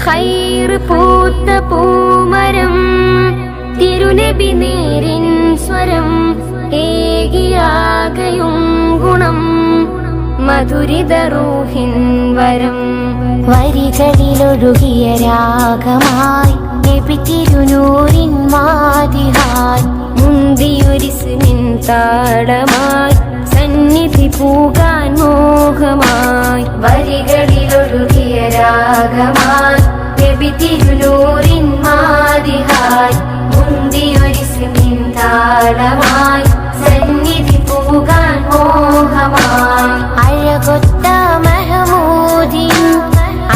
ഖൈർ പൂത്ത പൂമരം തിരുനബി നേരിൻ സ്വരം ഏകിയാകയും ഗുണം മധുരിത റൂഹിൻ വരം. വരികളിലൊഴുകിയ രാഗമായി നബി തിരുനൂറിൻ മാതിഹായി മുന്തിയൊരിസ്മിൻ താളമായി സന്നിധി പൂകാൻ മോഹമായി. വരികളിലൊഴുകിയ രാഗമായി നബി തിരുനൂറിൻ മാതിഹായി മുന്തിയൊരിസ്മിൻ താളമായി സന്നിധി പൂകാൻ മോഹമായി. അഴകൊത്ത മഹമൂദിൻ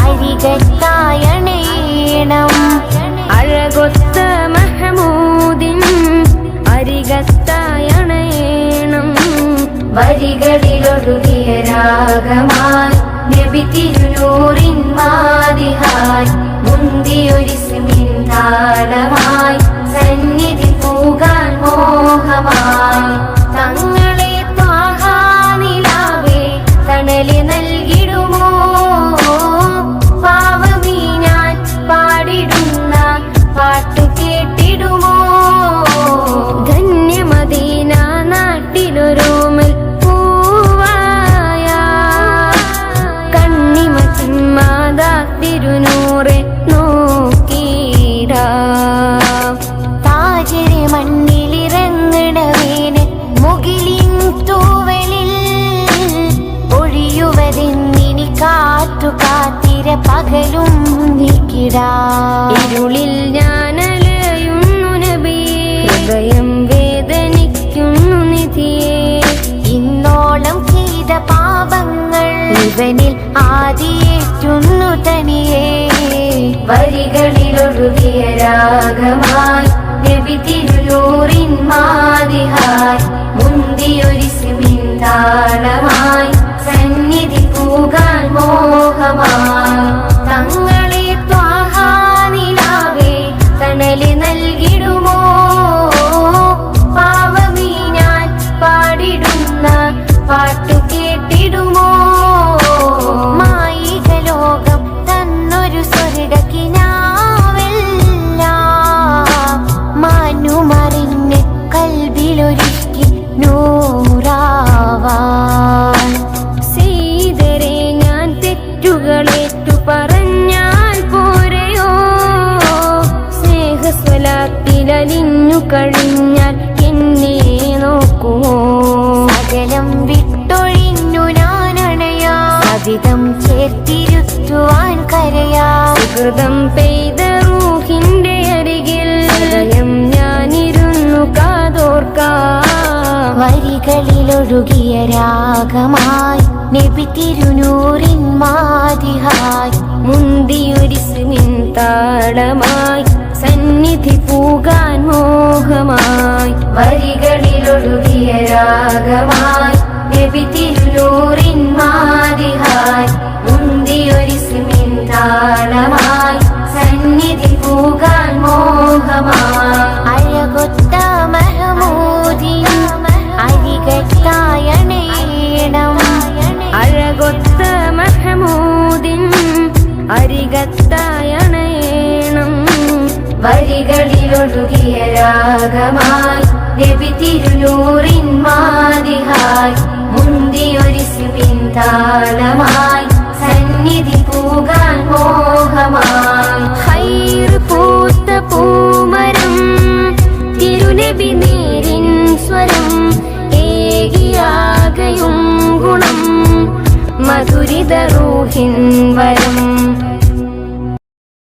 അരികത്തായണേണം അഴകൊത്ത മഹമൂദിൻ അരികത്തായണേണം. വരികളിലൊഴുകിയ രാഗമായി നബി തിരുനൂറിൻ മാതിഹായി മുന്തിയൊരിസ്മിൻ താളമായി സന്നിധി പൂകാൻ മോഹമായി. തങ്ങളെ ത്വാഹാ നിലാവേ തണല് നൽകിടുമോ പാവമീ ഞാൻ പാടിടുന്ന പാട്ടു കേട്ടിടുമോ. ധന്യമദീന നാട്ടിലൊരോമൽ പൂവായ കണ്ണിമ ചിമ്മാതാ തിരുനൂറെ നോക്കിടാം. താജരെ മണ്ണിലിറങ്ങണവേന് മുകിലിൻ തൂവലിൽ ഒഴിയുവതെന്നിനി കാറ്റു കാത്തിര പകലും നീക്കിടാം. ഇരുളിൽ ഞാനലയുന്നു നബിയേ, ഹൃദയം വേദനിക്കുന്നു നിധിയേ. ഇന്നോളം ചെയ്ത പാപങ്ങൾ ഇവനിൽ ആദിയേറ്റുന്നു തനിയേ. വരികളിലൊഴുകിയ രാഗമായി നബി തിരുനൂറിൻ മാതിഹായി മുന്തിയൊരിസ്മിൻ താളമായി സന്നിധി പൂകാൻ മോഹമായി. തങ്ങളെ ത്വാഹാ നിലാവേ തണല് നൽകിടുമോ പാവമീ ഞാൻ പാടിടുന്ന പാട്ടു കേട്ടിടുമോ. മായിക ലോകം തന്നൊരു സ്വർഗക്കിനാവെല്ല മാനുമറിഞ്ഞ് കൽബിലൊരുക്കി നൂറാവാൻ. സീതരെ ഞാൻ തെറ്റുകളേറ്റു പറഞ്ഞാൽ പോരെയോ, സ്നേഹസ്വലാത്തിലലിഞ്ഞു കഴിഞ്ഞാൽ എന്നെ നോക്കുമോ. സകലം വിട്ടൊഴിഞ്ഞു ഞാനണയാ സവിധം ചേർത്തിരുത്തുവാൻ കരയാ. സുഹൃതം പെയ്ത റൂഹിന്റെ അരികിൽ ഹൃദയം ഞാനിരുന്നു കാതോർക്കാം. വരികളിലൊഴുകിയ രാഗമായി നബി തിരുനൂറിൻ മാതിഹായി മുന്തിയൊരിസ്മിൻ താളമായി സന്നിധി പൂകാൻ മോഹമായി. വരികളിലൊഴുകിയ രാഗമായി നബി തിരുനൂറിൻ മാതിഹായി മുന്തിയൊരിസ്മിൻ താളമായി സന്നിധി പൂകാൻ മോഹമായി. അഴകൊത്ത മഹമൂദിൻ അരികത്തായണേണം അഴകൊത്ത മഹമൂദിൻ അരികത്തായണേണം. വരികളിലൊഴുകിയ രാഗമായി നബി തിരുനൂറിൻ മാതിഹായി മുന്തിയൊരിസ്മിൻ താളമായി സന്നിധി പൂകാൻ മോഹമായി. ഖൈർ പൂത്ത പൂമരം തിരുനബി നേരിൻ സ്വരം ഏകിയാകയും ഗുണം മധുരിത റൂഹിൻ വരം.